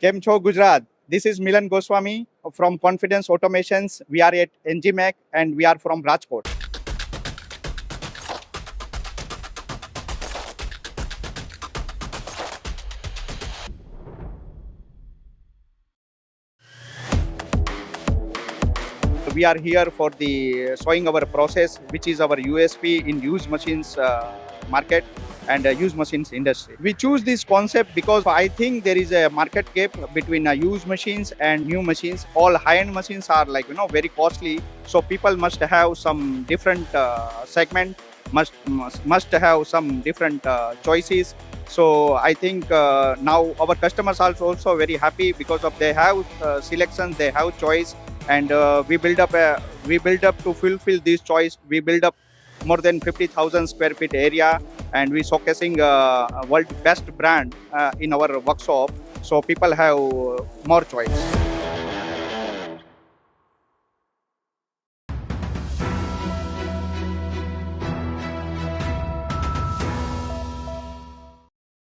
Kemcho Gujarat. This is Milan Goswami from Confidence Automations. We are at ENGIMACH and we are from Rajkot. We are here for the showing our process, which is our USP in used machines market and used machines industry. We choose this concept because I think there is a market gap between used machines and new machines. All high-end machines are very costly, so people must have some different segment, must have some different choices. So I think now our customers are also very happy because of they have selections, they have choice, and we build up to fulfill this choice. We build up more than 50,000 square feet area, and we showcasing world best brand in our workshop, so people have more choice.